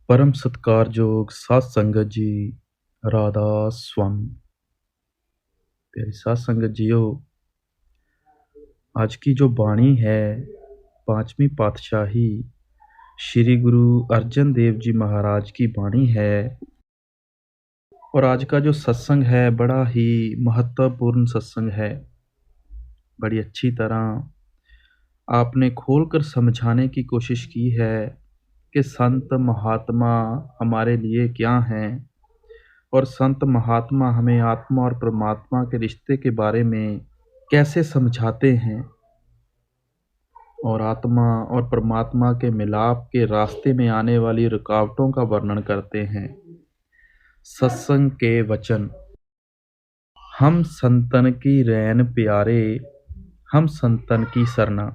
परम सत्कारयोग साध संगत जी, राधा स्वामी। प्यारी साध संगत जीओ, आज की जो वाणी है पांचवी पातशाही श्री गुरु अर्जन देव जी महाराज की वाणी है। और आज का जो सत्संग है बड़ा ही महत्वपूर्ण सत्संग है। बड़ी अच्छी तरह आपने खोलकर समझाने की कोशिश की है कि संत महात्मा हमारे लिए क्या हैं और संत महात्मा हमें आत्मा और परमात्मा के रिश्ते के बारे में कैसे समझाते हैं और आत्मा और परमात्मा के मिलाप के रास्ते में आने वाली रुकावटों का वर्णन करते हैं। सत्संग के वचन। हम संतन की रैन प्यारे, हम संतन की सरना।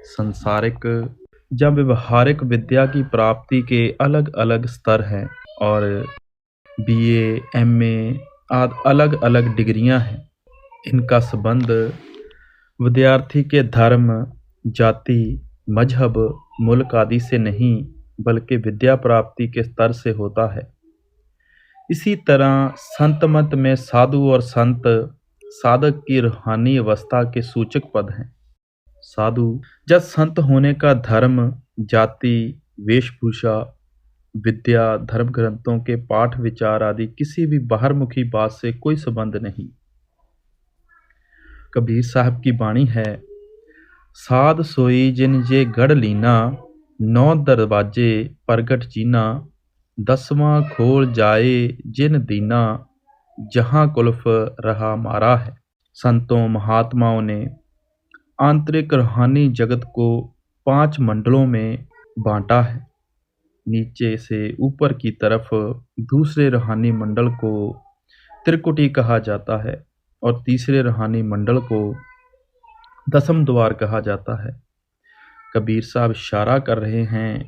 संसारिक या व्यवहारिक विद्या की प्राप्ति के अलग अलग स्तर हैं और बीए, एमए आदि अलग अलग डिग्रियां हैं। इनका संबंध विद्यार्थी के धर्म, जाति, मजहब, मुल्क आदि से नहीं बल्कि विद्या प्राप्ति के स्तर से होता है। इसी तरह संत मत में साधु और संत साधक की रूहानी अवस्था के सूचक पद हैं। साधु या संत होने का धर्म, जाति, वेशभूषा, विद्या, धर्म ग्रंथों के पाठ विचार आदि किसी भी बाहरमुखी बात से कोई संबंध नहीं। कबीर साहब की वाणी है, साध सोई जिन जे गढ़ लीना, 9 दरवाजे प्रगट जीना, 10वां खोल जाए जिन दीना, जहां कुल्फ रहा मारा है। संतों महात्माओं ने आंतरिक रूहानी जगत को 5 मंडलों में बांटा है। नीचे से ऊपर की तरफ दूसरे रूहानी मंडल को त्रिकुटी कहा जाता है और तीसरे रूहानी मंडल को 10वां द्वार कहा जाता है। कबीर साहब इशारा कर रहे हैं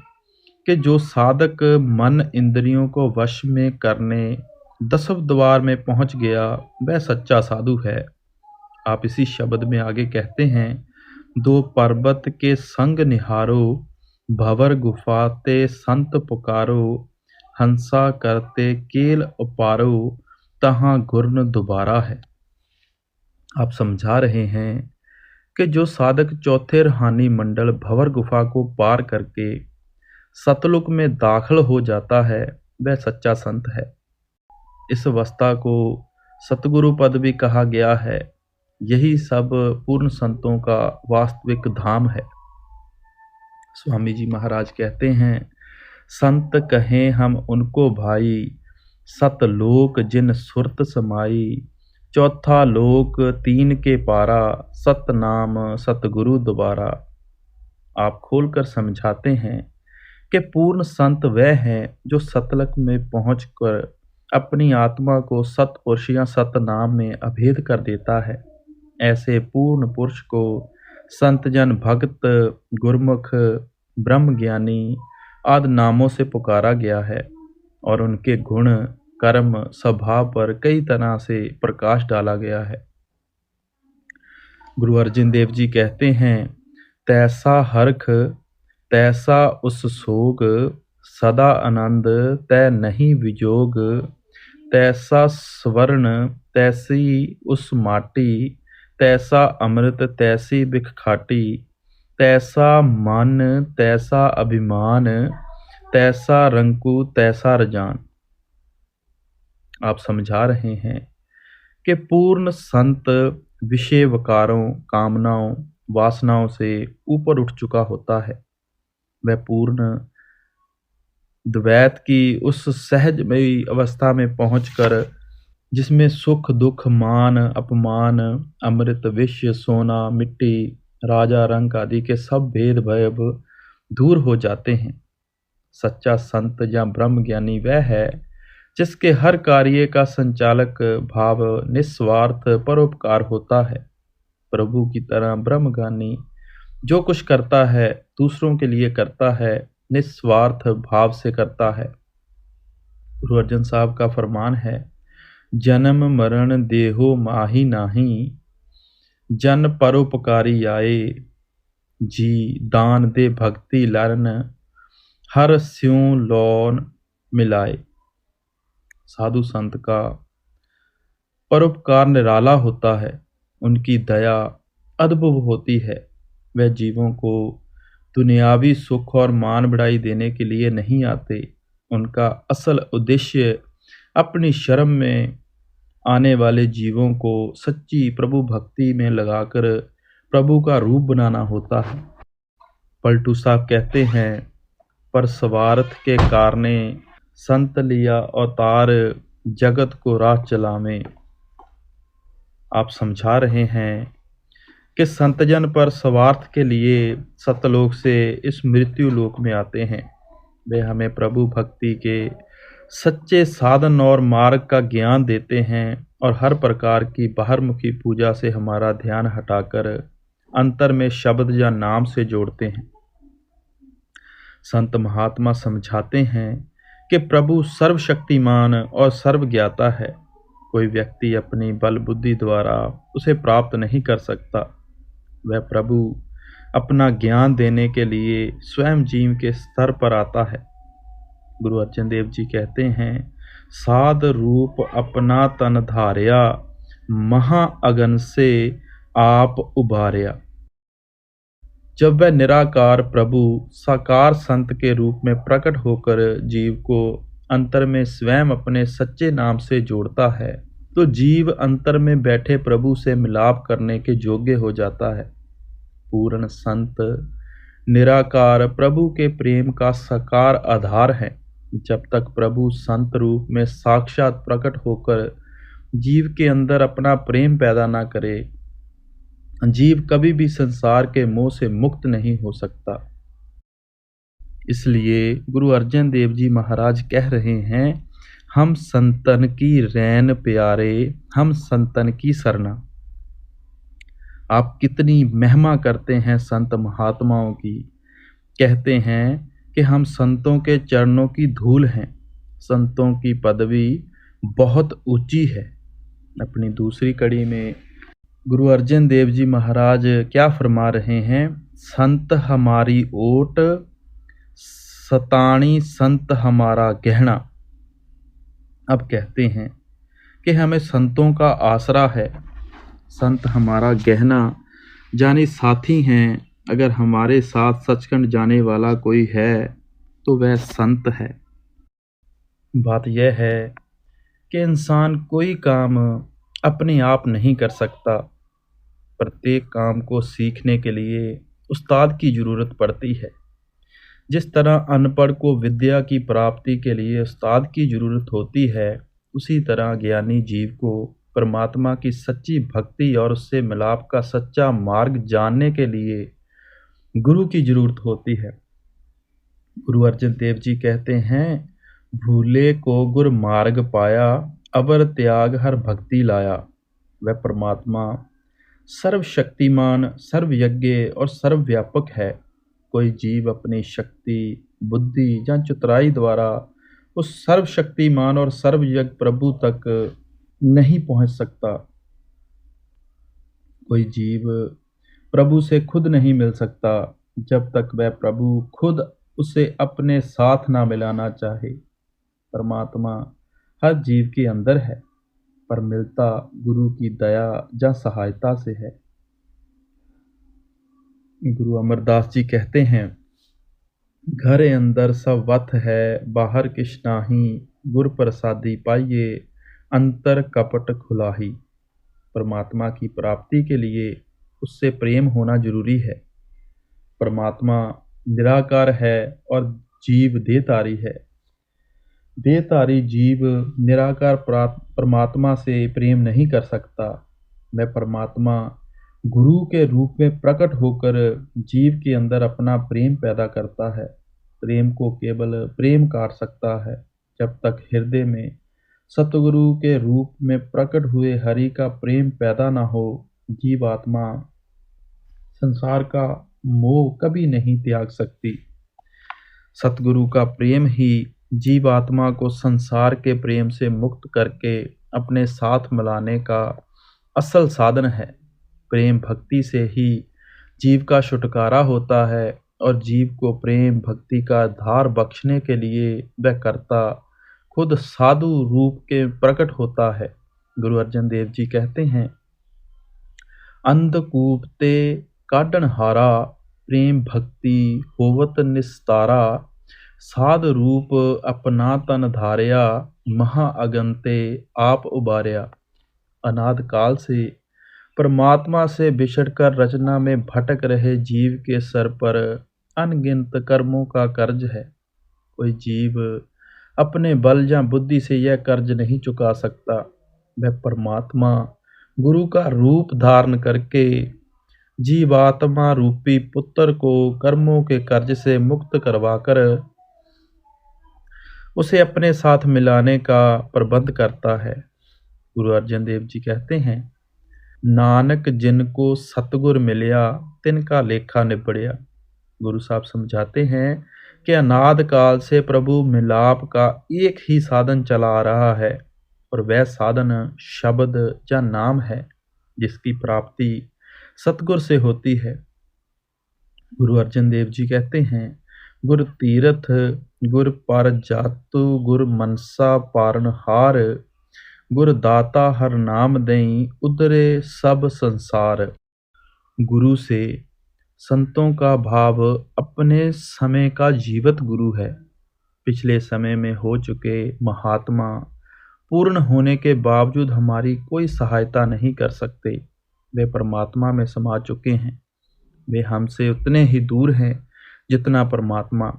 कि जो साधक मन इंद्रियों को वश में करने 10वें द्वार में पहुंच गया वह सच्चा साधु है। आप इसी शब्द में आगे कहते हैं, 2 पर्वत के संग निहारो, भंवर गुफा ते संत पुकारो, हंसा करते केल उपारो, तहां गुरन दोबारा है। आप समझा रहे हैं कि जो साधक चौथे रूहानी मंडल भंवर गुफा को पार करके सतलुक में दाखिल हो जाता है वह सच्चा संत है। इस अवस्था को सतगुरु पद भी कहा गया है। यही सब पूर्ण संतों का वास्तविक धाम है। स्वामी जी महाराज कहते हैं, संत कहें हम उनको भाई, सतलोक जिन सुरत समाई, चौथा लोक 3 के पारा, सतनाम सतगुरु दोबारा। आप खोलकर समझाते हैं कि पूर्ण संत वह है जो सतलक में पहुंचकर अपनी आत्मा को सतपुरुष या सतनाम में अभेद कर देता है। ऐसे पूर्ण पुरुष को संतजन, भक्त, गुरमुख, ब्रह्म ज्ञानी आदि नामों से पुकारा गया है और उनके गुण, कर्म, स्वभाव पर कई तरह से प्रकाश डाला गया है। गुरु अर्जन देव जी कहते हैं, तैसा हरख तैसा उस सोग, सदा आनंद तै नहीं विजोग, तैसा स्वर्ण तैसी उस माटी, तैसा अमृत तैसी बिख खाटी, तैसा मन तैसा अभिमान, तैसा रंकू तैसा रजान। आप समझा रहे हैं कि पूर्ण संत विषय विकारों, कामनाओं, वासनाओं से ऊपर उठ चुका होता है। वह पूर्ण द्वैत की उस सहजमयी अवस्था में पहुंचकर जिसमें सुख, दुख, मान, अपमान, अमृत, विष, सोना, मिट्टी, राजा, रंक आदि के सब भेद भय दूर हो जाते हैं। सच्चा संत या ब्रह्म ज्ञानी वह है जिसके हर कार्य का संचालक भाव निस्वार्थ परोपकार होता है। प्रभु की तरह ब्रह्म ज्ञानी जो कुछ करता है दूसरों के लिए करता है, निस्वार्थ भाव से करता है। गुरु अर्जन साहब का फरमान है, जन्म मरण देहो माही नाही, जन परोपकारी आए, जी दान दे भक्ति लरन, हर स्यों लौन मिलाए। साधु संत का परोपकार निराला होता है, उनकी दया अद्भुत होती है। वह जीवों को दुनियावी सुख और मान बढ़ाई देने के लिए नहीं आते। उनका असल उद्देश्य अपनी शरण में आने वाले जीवों को सच्ची प्रभु भक्ति में लगाकर प्रभु का रूप बनाना होता है। पलटू साहब कहते हैं, पर स्वार्थ के कारणे संत लिया अवतार, जगत को राह चलावे। आप समझा रहे हैं कि संतजन पर स्वार्थ के लिए सतलोक से इस मृत्यु लोक में आते हैं। वे हमें प्रभु भक्ति के सच्चे साधन और मार्ग का ज्ञान देते हैं और हर प्रकार की बाहरमुखी पूजा से हमारा ध्यान हटाकर अंतर में शब्द या नाम से जोड़ते हैं। संत महात्मा समझाते हैं कि प्रभु सर्वशक्तिमान और सर्वज्ञाता है। कोई व्यक्ति अपनी बल बुद्धि द्वारा उसे प्राप्त नहीं कर सकता। वह प्रभु अपना ज्ञान देने के लिए स्वयं जीव के स्तर पर आता है। गुरु अर्जन देव जी कहते हैं, साध रूप अपना तन धार्या, महा अगन से आप उबार्या। जब वह निराकार प्रभु साकार संत के रूप में प्रकट होकर जीव को अंतर में स्वयं अपने सच्चे नाम से जोड़ता है, तो जीव अंतर में बैठे प्रभु से मिलाप करने के योग्य हो जाता है। पूर्ण संत निराकार प्रभु के प्रेम का साकार आधार है। जब तक प्रभु संत रूप में साक्षात प्रकट होकर जीव के अंदर अपना प्रेम पैदा ना करे, जीव कभी भी संसार के मोह से मुक्त नहीं हो सकता। इसलिए गुरु अर्जन देव जी महाराज कह रहे हैं, हम संतन की रैन प्यारे, हम संतन की सरना। आप कितनी महिमा करते हैं संत महात्माओं की। कहते हैं कि हम संतों के चरणों की धूल हैं, संतों की पदवी बहुत ऊंची है। अपनी दूसरी कड़ी में गुरु अर्जन देव जी महाराज क्या फरमा रहे हैं, संत हमारी ओट, सताणी संत हमारा गहना। अब कहते हैं कि हमें संतों का आसरा है, संत हमारा गहना जानी साथी हैं। अगर हमारे साथ सचखंड जाने वाला कोई है तो वह संत है। बात यह है कि इंसान कोई काम अपने आप नहीं कर सकता। प्रत्येक काम को सीखने के लिए उस्ताद की ज़रूरत पड़ती है। जिस तरह अनपढ़ को विद्या की प्राप्ति के लिए उस्ताद की ज़रूरत होती है, उसी तरह ज्ञानी जीव को परमात्मा की सच्ची भक्ति और उससे मिलाप का सच्चा मार्ग जानने के लिए गुरु की ज़रूरत होती है। गुरु अर्जन देव जी कहते हैं, भूले को गुर मार्ग पाया, अवर त्याग हर भक्ति लाया। वह परमात्मा सर्वशक्तिमान, सर्वयज्ञ और सर्वव्यापक है। कोई जीव अपनी शक्ति, बुद्धि या चतुराई द्वारा उस सर्वशक्तिमान और सर्वयज्ञ प्रभु तक नहीं पहुंच सकता। कोई जीव प्रभु से खुद नहीं मिल सकता जब तक वह प्रभु खुद उसे अपने साथ ना मिलाना चाहे। परमात्मा हर जीव के अंदर है, पर मिलता गुरु की दया या सहायता से है। गुरु अमरदास जी कहते हैं, घर अंदर सब वत है, बाहर किश नाही, गुर प्रसादी पाइए, अंतर कपट खुलाही। परमात्मा की प्राप्ति के लिए उससे प्रेम होना जरूरी है। परमात्मा निराकार है और जीव देहधारी है। देहधारी जीव निराकार परमात्मा से प्रेम नहीं कर सकता। वह परमात्मा गुरु के रूप में प्रकट होकर जीव के अंदर अपना प्रेम पैदा करता है। प्रेम को केवल प्रेम काट सकता है। जब तक हृदय में सतगुरु के रूप में प्रकट हुए हरि का प्रेम पैदा न हो, जीवात्मा संसार का मोह कभी नहीं त्याग सकती। सतगुरु का प्रेम ही जीवात्मा को संसार के प्रेम से मुक्त करके अपने साथ मिलाने का असल साधन है। प्रेम भक्ति से ही जीव का छुटकारा होता है और जीव को प्रेम भक्ति का धार बख्शने के लिए वह कर्ता खुद साधु रूप के प्रकट होता है। गुरु अर्जन देव जी कहते हैं, अंधकूप ते काढन हारा, प्रेम भक्ति होवत निस्तारा, साध रूप अपना तन धारया, महा अगन ते आप उबारया। अनाद काल से परमात्मा से बिछड़कर रचना में भटक रहे जीव के सर पर अनगिनत कर्मों का कर्ज है। कोई जीव अपने बल या बुद्धि से यह कर्ज नहीं चुका सकता। वह परमात्मा गुरु का रूप धारण करके जीवात्मा रूपी पुत्र को कर्मों के कर्ज से मुक्त करवाकर उसे अपने साथ मिलाने का प्रबंध करता है। गुरु अर्जन देव जी कहते हैं, नानक जिनको सतगुर मिलिया, तिनका लेखा निबड़िया। गुरु साहब समझाते हैं कि अनाद काल से प्रभु मिलाप का एक ही साधन चला आ रहा है, और वह साधन शब्द या नाम है, जिसकी प्राप्ति सतगुर से होती है। गुरु अर्जन देव जी कहते हैं, गुर तीरथ गुर पर जातु, गुर मनसा पारनहार, गुर दाता हर नाम देई, उधरे सब संसार। गुरु से संतों का भाव अपने समय का जीवित गुरु है। पिछले समय में हो चुके महात्मा पूर्ण होने के बावजूद हमारी कोई सहायता नहीं कर सकते। वे परमात्मा में समा चुके हैं। वे हमसे उतने ही दूर हैं जितना परमात्मा।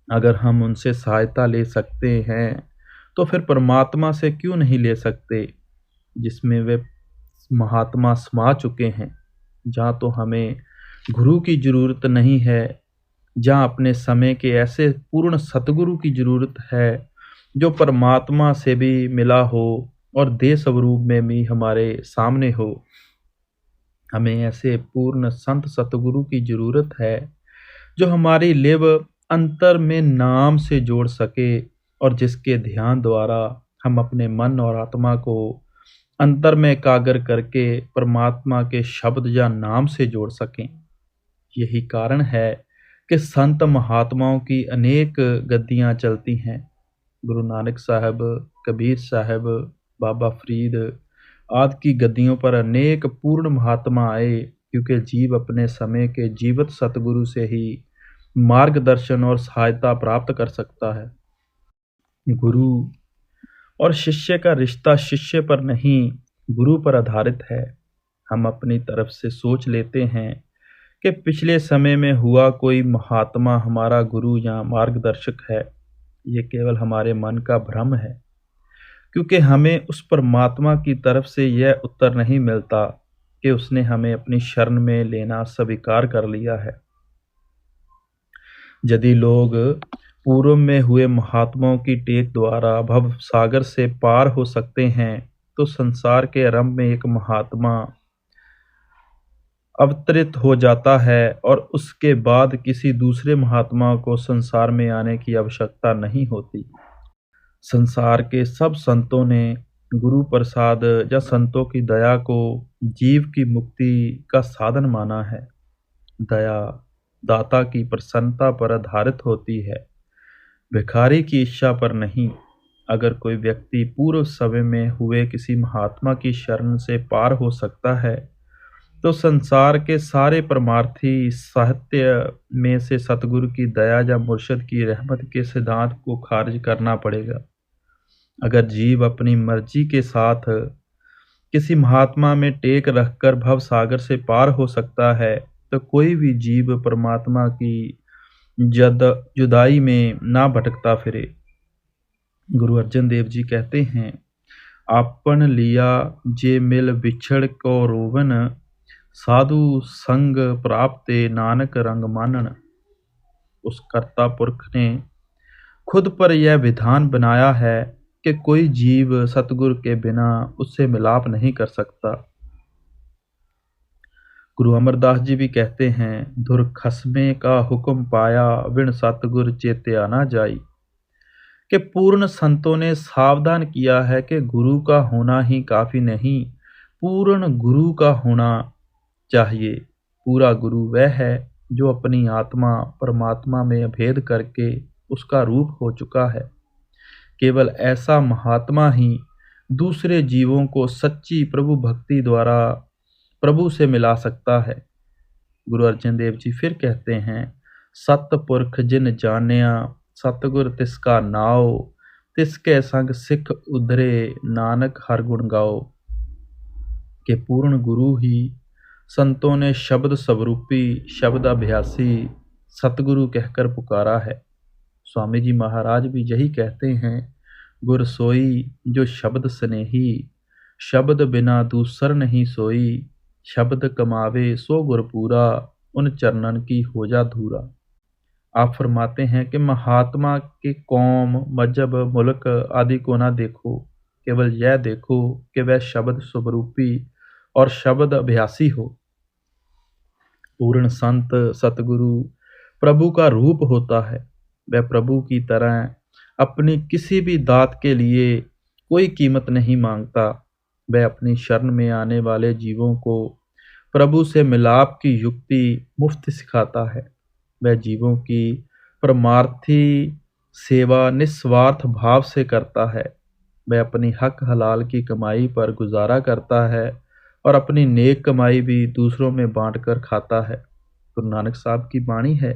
अगर हम उनसे सहायता ले सकते हैं तो फिर परमात्मा से क्यों नहीं ले सकते, जिसमें वे महात्मा समा चुके हैं। जहाँ तो हमें गुरु की जरूरत नहीं है, जहाँ अपने समय के ऐसे पूर्ण सतगुरु की जरूरत है जो परमात्मा से भी मिला हो और देह स्वरूप में भी हमारे सामने हो। हमें ऐसे पूर्ण संत सतगुरु की जरूरत है जो हमारी लिव अंतर में नाम से जोड़ सके, और जिसके ध्यान द्वारा हम अपने मन और आत्मा को अंतर में एकाग्र करके परमात्मा के शब्द या नाम से जोड़ सकें। यही कारण है कि संत महात्माओं की अनेक गद्दियाँ चलती हैं। गुरु नानक साहब, कबीर साहब, बाबा फरीद आदि की गद्दियों पर अनेक पूर्ण महात्मा आए, क्योंकि जीव अपने समय के जीवित सतगुरु से ही मार्गदर्शन और सहायता प्राप्त कर सकता है। गुरु और शिष्य का रिश्ता शिष्य पर नहीं, गुरु पर आधारित है। हम अपनी तरफ से सोच लेते हैं कि पिछले समय में हुआ कोई महात्मा हमारा गुरु या मार्गदर्शक है। ये केवल हमारे मन का भ्रम है, क्योंकि हमें उस परमात्मा की तरफ से यह उत्तर नहीं मिलता कि उसने हमें अपनी शरण में लेना स्वीकार कर लिया है। यदि लोग पूर्व में हुए महात्माओं की टेक द्वारा भव सागर से पार हो सकते हैं, तो संसार के आरंभ में एक महात्मा अवतरित हो जाता है और उसके बाद किसी दूसरे महात्मा को संसार में आने की आवश्यकता नहीं होती। संसार के सब संतों ने गुरु प्रसाद या संतों की दया को जीव की मुक्ति का साधन माना है। दया दाता की प्रसन्नता पर आधारित होती है, भिखारी की इच्छा पर नहीं। अगर कोई व्यक्ति पूर्व समय में हुए किसी महात्मा की शरण से पार हो सकता है, तो संसार के सारे परमार्थी साहित्य में से सतगुरु की दया या मुर्शद की रहमत के सिद्धांत को खारिज करना पड़ेगा। अगर जीव अपनी मर्जी के साथ किसी महात्मा में टेक रखकर भव सागर से पार हो सकता है, तो कोई भी जीव परमात्मा की जुदाई में ना भटकता फिरे। गुरु अर्जन देव जी कहते हैं, आपन लिया जे मिल बिछड़ को रोवन, साधु संग प्राप्ते नानक रंग मानन। उस कर्ता पुरख ने खुद पर यह विधान बनाया है कि कोई जीव सतगुरु के बिना उससे मिलाप नहीं कर सकता। गुरु अमरदास जी भी कहते हैं, धुर खसमे का हुक्म पाया, विण सतगुर चेत्या ना जाई। कि पूर्ण संतों ने सावधान किया है कि गुरु का होना ही काफी नहीं, पूर्ण गुरु का होना चाहिए। पूरा गुरु वह है जो अपनी आत्मा परमात्मा में भेद करके उसका रूप हो चुका है। केवल ऐसा महात्मा ही दूसरे जीवों को सच्ची प्रभु भक्ति द्वारा प्रभु से मिला सकता है। गुरु अर्जन देव जी फिर कहते हैं, सतपुरख जिन जानिया सतगुर तिसका नाओ, तिसके संग सिख उधरे नानक हर गुण गाओ। के पूर्ण गुरु ही संतों ने शब्द स्वरूपी शब्द अभ्यासी सतगुरु कहकर पुकारा है। स्वामी जी महाराज भी यही कहते हैं, गुर सोई जो शब्द स्नेही, शब्द बिना दूसर नहीं सोई, शब्द कमावे सो गुर पूरा, उन चरणन की हो जा धूरा। आप फरमाते हैं कि महात्मा के कौम मजहब मुल्क आदि को ना देखो, केवल यह देखो कि वह शब्द स्वरूपी और शब्द अभ्यासी हो। पूर्ण संत सतगुरु प्रभु का रूप होता है। वह प्रभु की तरह अपनी किसी भी दात के लिए कोई कीमत नहीं मांगता। वह अपनी शरण में आने वाले जीवों को प्रभु से मिलाप की युक्ति मुफ्त सिखाता है। वह जीवों की परमार्थी सेवा निस्वार्थ भाव से करता है। वह अपनी हक हलाल की कमाई पर गुजारा करता है और अपनी नेक कमाई भी दूसरों में बांट कर खाता है। गुरु नानक साहब की बाणी है,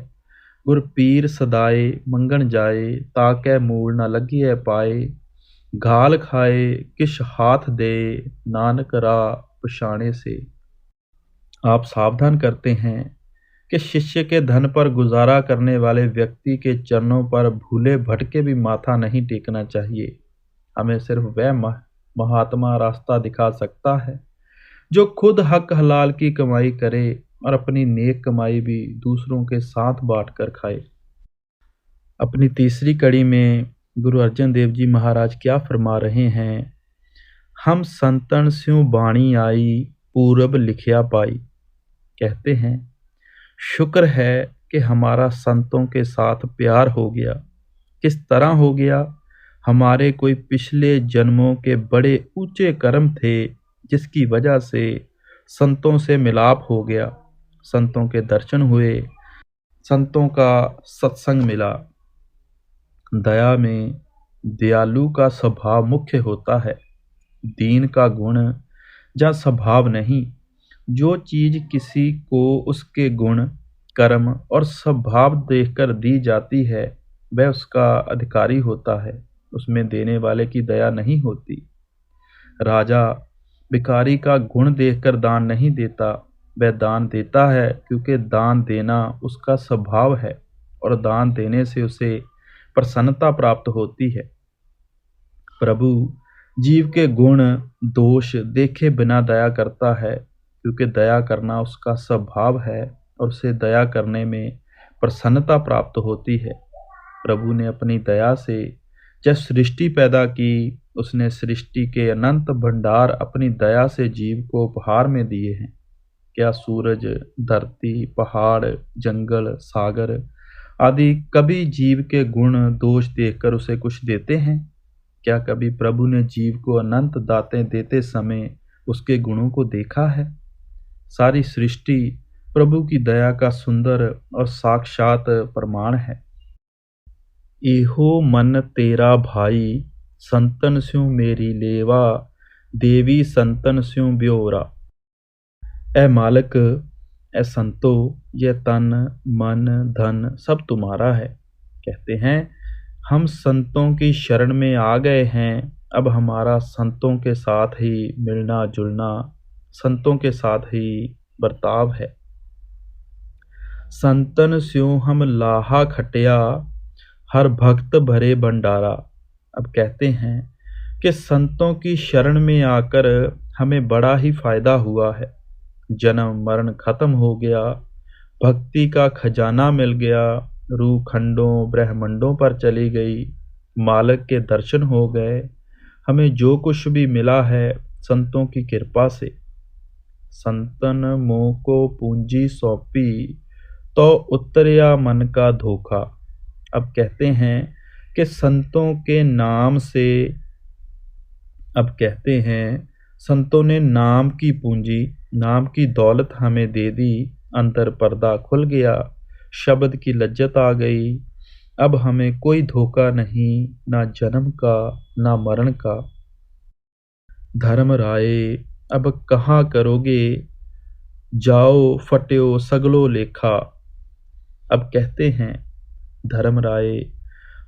गुर पीर सदाए मंगन जाए, ताकै मूल न लगिए पाए, घाल खाए किश हाथ दे, नानक राह पछाणे से। आप सावधान करते हैं कि शिष्य के धन पर गुजारा करने वाले व्यक्ति के चरणों पर भूले भटके भी माथा नहीं टेकना चाहिए। हमें सिर्फ वह महात्मा रास्ता दिखा सकता है जो खुद हक हलाल की कमाई करे और अपनी नेक कमाई भी दूसरों के साथ बांट कर खाए। अपनी तीसरी कड़ी में गुरु अर्जन देव जी महाराज क्या फरमा रहे हैं, हम संतन स्यों बाणी आई, पूरब लिखिया पाई। कहते हैं, शुक्र है कि हमारा संतों के साथ प्यार हो गया। किस तरह हो गया? हमारे कोई पिछले जन्मों के बड़े ऊंचे कर्म थे जिसकी वजह से संतों से मिलाप हो गया, संतों के दर्शन हुए, संतों का सत्संग मिला। दया में दयालु का स्वभाव मुख्य होता है, दीन का गुण या स्वभाव नहीं। जो चीज किसी को उसके गुण कर्म और स्वभाव देखकर दी जाती है वह उसका अधिकारी होता है, उसमें देने वाले की दया नहीं होती। राजा भिखारी का गुण देखकर दान नहीं देता, वह दान देता है क्योंकि दान देना उसका स्वभाव है और दान देने से उसे प्रसन्नता प्राप्त होती है। प्रभु जीव के गुण दोष देखे बिना दया करता है क्योंकि दया करना उसका स्वभाव है और उसे दया करने में प्रसन्नता प्राप्त होती है। प्रभु ने अपनी दया से जब सृष्टि पैदा की, उसने सृष्टि के अनंत भंडार अपनी दया से जीव को उपहार में दिए हैं। क्या सूरज, धरती, पहाड़, जंगल, सागर आदि कभी जीव के गुण दोष देखकर उसे कुछ देते हैं? क्या कभी प्रभु ने जीव को अनंत दातें देते समय उसके गुणों को देखा है? सारी सृष्टि प्रभु की दया का सुंदर और साक्षात प्रमाण है। एहो मन तेरा भाई, संतन स्यों मेरी लेवा, देवी संतन स्यों ब्योरा। ए मालिक, ए संतो, यह तन मन धन सब तुम्हारा है। कहते हैं, हम संतों की शरण में आ गए हैं, अब हमारा संतों के साथ ही मिलना जुलना, संतों के साथ ही बर्ताव है। संतन स्यों हम लाहा खटिया, हर भक्त भरे भंडारा। अब कहते हैं कि संतों की शरण में आकर हमें बड़ा ही फायदा हुआ है। जन्म मरण खत्म हो गया, भक्ति का खजाना मिल गया, रूह खंडों ब्रह्मंडों पर चली गई, मालिक के दर्शन हो गए। हमें जो कुछ भी मिला है संतों की कृपा से। संतन मोह को पूंजी सौंपी, तो उतरिया मन का धोखा। अब कहते हैं कि संतों के नाम से, अब कहते हैं संतों ने नाम की पूंजी, नाम की दौलत हमें दे दी, अंतर पर्दा खुल गया, शब्द की लज्जत आ गई। अब हमें कोई धोखा नहीं, ना जन्म का ना मरण का। धर्म राये अब कहाँ करोगे, जाओ फट्यो सगलो लेखा। अब कहते हैं धर्म राय,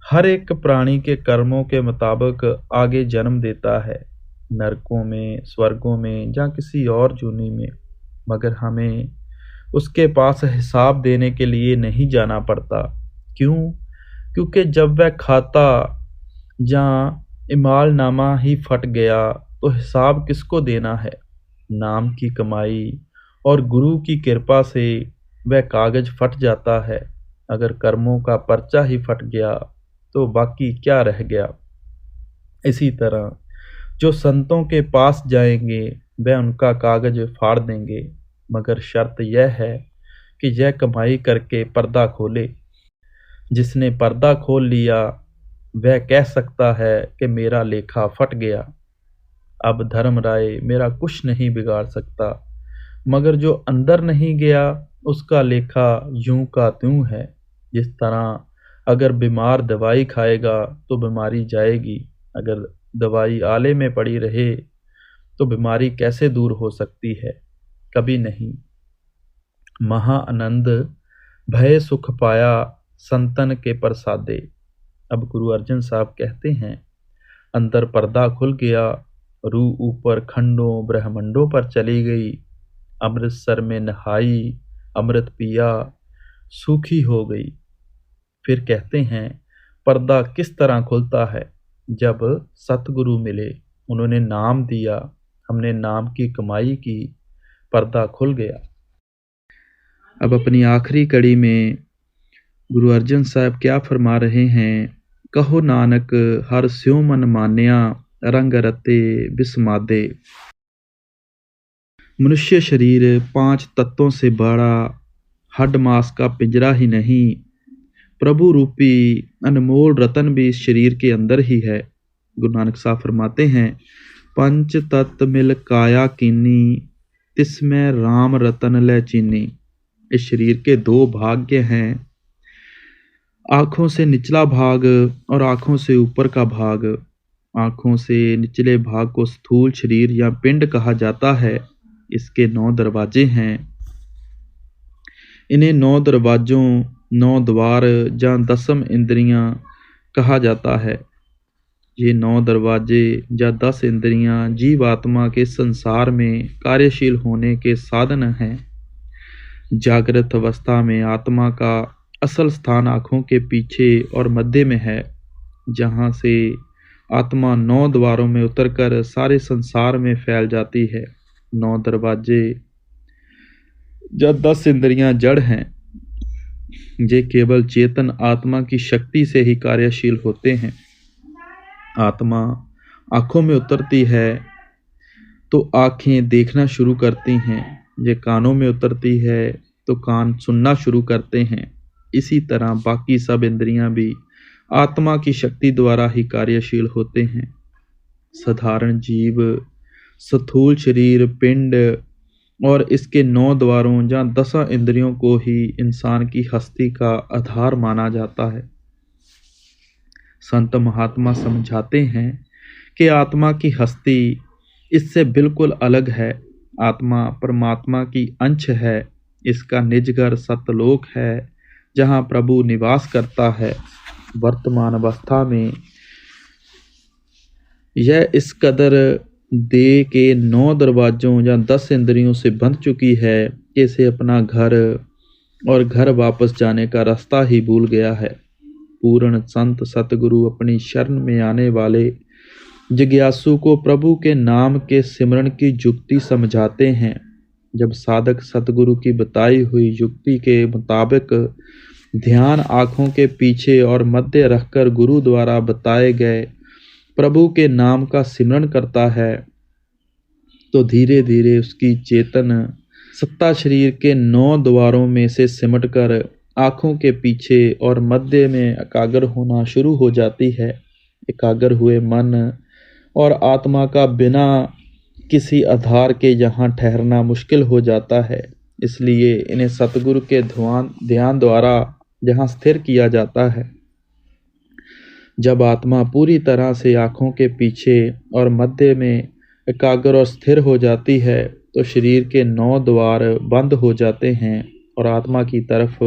हर एक प्राणी के कर्मों के मुताबिक आगे जन्म देता है, नरकों में, स्वर्गों में या किसी और जूनी में, मगर हमें उसके पास हिसाब देने के लिए नहीं जाना पड़ता। क्यों? क्योंकि जब वह खाता या इमालनामा ही फट गया तो हिसाब किसको देना है? नाम की कमाई और गुरु की कृपा से वह कागज फट जाता है। अगर कर्मों का पर्चा ही फट गया तो बाकी क्या रह गया? इसी तरह जो संतों के पास जाएंगे वह उनका कागज फाड़ देंगे, मगर शर्त यह है कि यह कमाई करके पर्दा खोले। जिसने पर्दा खोल लिया वह कह सकता है कि मेरा लेखा फट गया, अब धर्म राय मेरा कुछ नहीं बिगाड़ सकता। मगर जो अंदर नहीं गया उसका लेखा यूं का त्यों है। जिस तरह अगर बीमार दवाई खाएगा तो बीमारी जाएगी, अगर दवाई आले में पड़ी रहे तो बीमारी कैसे दूर हो सकती है? कभी नहीं। महाआनंद भय सुख पाया संतन के प्रसादे। अब गुरु अर्जन साहब कहते हैं अंदर पर्दा खुल गया, रूह ऊपर खंडों ब्रह्मंडों पर चली गई। अमृतसर में नहाई, अमृत पिया, सूखी हो गई। फिर कहते हैं पर्दा किस तरह खुलता है? जब सतगुरु मिले, उन्होंने नाम दिया, हमने नाम की कमाई की, पर्दा खुल गया। अब अपनी आखिरी कड़ी में गुरु अर्जन साहब क्या फरमा रहे हैं? कहो नानक हर स्यों मन मान्या, रंग रते बिस्मादे। मनुष्य शरीर 5 तत्वों से बड़ा हड्ड मांस का पिंजरा ही नहीं, प्रभु रूपी अनमोल रतन भी इस शरीर के अंदर ही है। गुरु नानक साहब फरमाते हैं पंच तत्व मिल काया कीनी, तिसमें राम रतन ले चीनी। इस शरीर के 2 भाग्य हैं, आँखों से निचला भाग और आँखों से ऊपर का भाग। आँखों से निचले भाग को स्थूल शरीर या पिंड कहा जाता है। इसके 9 दरवाजे हैं। इन्हें 9 दरवाजों, 9 द्वार या 10 इंद्रियां कहा जाता है। ये 9 दरवाजे या 10 इंद्रियां जीवात्मा के संसार में कार्यशील होने के साधन हैं। जागृत अवस्था में आत्मा का असल स्थान आँखों के पीछे और मध्य में है, जहाँ से आत्मा 9 द्वारों में उतरकर सारे संसार में फैल जाती है। 9 दरवाजे या 10 इंद्रियां जड़ हैं, ये केवल चेतन आत्मा की शक्ति से ही कार्यशील होते हैं। आत्मा आँखों में उतरती है तो आँखें देखना शुरू करती हैं, ये कानों में उतरती है तो कान सुनना शुरू करते हैं। इसी तरह बाकी सब इंद्रियां भी आत्मा की शक्ति द्वारा ही कार्यशील होते हैं। साधारण जीव स्थूल शरीर, पिंड और इसके 9 द्वारों या 10 इंद्रियों को ही इंसान की हस्ती का आधार माना जाता है। संत महात्मा समझाते हैं कि आत्मा की हस्ती इससे बिल्कुल अलग है। आत्मा परमात्मा की अंश है। इसका निज घर सतलोक है, जहाँ प्रभु निवास करता है। वर्तमान अवस्था में यह इस कदर दे के 9 दरवाजों या 10 इंद्रियों से बंध चुकी है कि इसे अपना घर और घर वापस जाने का रास्ता ही भूल गया है। पूर्ण संत सतगुरु अपनी शरण में आने वाले जिज्ञासु को प्रभु के नाम के सिमरण की युक्ति समझाते हैं। जब साधक सतगुरु की बताई हुई युक्ति के मुताबिक ध्यान आँखों के पीछे और मध्य रखकर गुरु द्वारा बताए गए प्रभु के नाम का सिमरण करता है, तो धीरे धीरे उसकी चेतन सत्ता शरीर के 9 द्वारों में से सिमटकर आँखों के पीछे और मध्य में एकाग्र होना शुरू हो जाती है। एकाग्र हुए मन और आत्मा का बिना किसी आधार के यहाँ ठहरना मुश्किल हो जाता है। इसलिए इन्हें सतगुरु के ध्यान द्वारा जहाँ स्थिर किया जाता है, जब आत्मा पूरी तरह से आँखों के पीछे और मध्य में एकाग्र और स्थिर हो जाती है, तो शरीर के 9 द्वार बंद हो जाते हैं और आत्मा की तरफ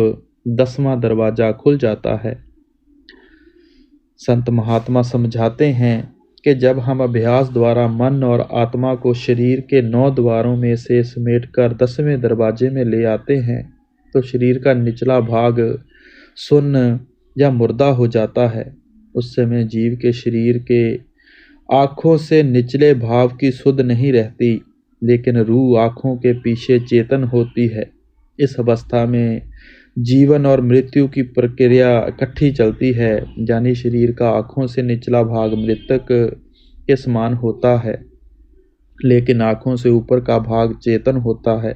10वां दरवाज़ा खुल जाता है। संत महात्मा समझाते हैं कि जब हम अभ्यास द्वारा मन और आत्मा को शरीर के 9 द्वारों में से समेटकर 10वें दरवाजे में ले आते हैं, तो शरीर का निचला भाग सुन्न या मुर्दा हो जाता है। उस समय जीव के शरीर के आँखों से निचले भाव की सुध नहीं रहती, लेकिन रूह आँखों के पीछे चेतन होती है। इस अवस्था में जीवन और मृत्यु की प्रक्रिया इकट्ठी चलती है, यानी शरीर का आँखों से निचला भाग मृतक के समान होता है, लेकिन आँखों से ऊपर का भाग चेतन होता है।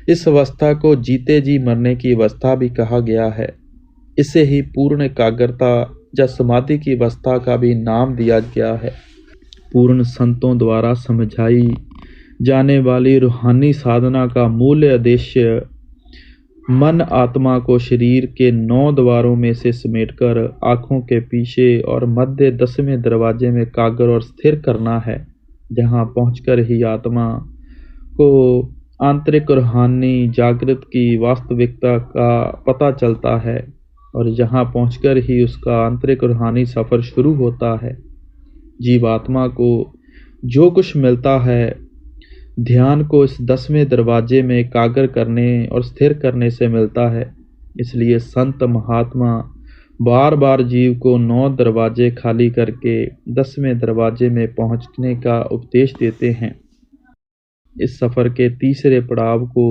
इस अवस्था को जीते जी मरने की अवस्था भी कहा गया है। इसे ही पूर्ण एकाग्रता या समाधि की अवस्था का भी नाम दिया गया है। पूर्ण संतों द्वारा समझाई जाने वाली रूहानी साधना का मूल उद्देश्य मन आत्मा को शरीर के 9 द्वारों में से समेटकर आँखों के पीछे और मध्य 10वें दरवाजे में एकाग्र और स्थिर करना है, जहाँ पहुंचकर ही आत्मा को आंतरिक रूहानी जागृत की वास्तविकता का पता चलता है और जहाँ पहुंचकर ही उसका आंतरिक रूहानी सफ़र शुरू होता है। जीवात्मा को जो कुछ मिलता है, ध्यान को इस 10वें दरवाजे में एकाग्र करने और स्थिर करने से मिलता है। इसलिए संत महात्मा बार बार जीव को 9 दरवाजे खाली करके 10वें दरवाजे में पहुंचने का उपदेश देते हैं। इस सफ़र के तीसरे पड़ाव को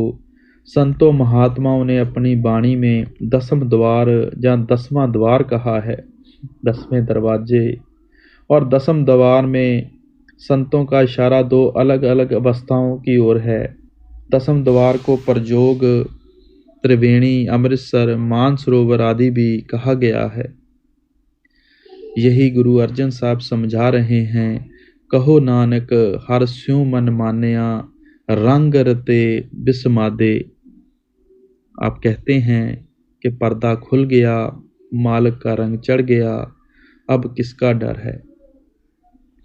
संतों महात्माओं ने अपनी वाणी में 10वां द्वार या 10वां द्वार कहा है। 10वें दरवाजे और 10वें द्वार में संतों का इशारा 2 अलग अलग अवस्थाओं की ओर है। 10वें द्वार को परजोग, त्रिवेणी, अमृतसर, मानसरोवर आदि भी कहा गया है। यही गुरु अर्जन साहब समझा रहे हैं। कहो नानक हर स्यों मन मान्या, रंग रते बिस्मादे। आप कहते हैं कि पर्दा खुल गया, मालिक का रंग चढ़ गया, अब किसका डर है।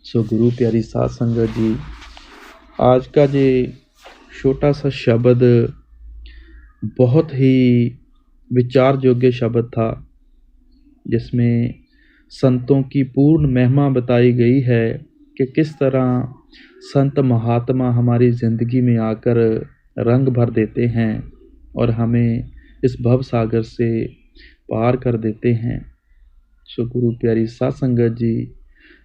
सो गुरु प्यारी साध संगत जी, आज का ये छोटा सा शब्द बहुत ही विचार योग्य शब्द था, जिसमें संतों की पूर्ण महिमा बताई गई है कि किस तरह संत महात्मा हमारी ज़िंदगी में आकर रंग भर देते हैं और हमें इस भव सागर से पार कर देते हैं। सो गुरु प्यारी साध संगत जी,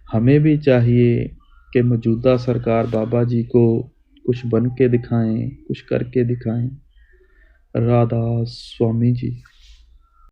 हमें भी चाहिए कि मौजूदा सरकार बाबा जी को कुछ बन के दिखाएं, कुछ करके दिखाएं। राधा स्वामी जी।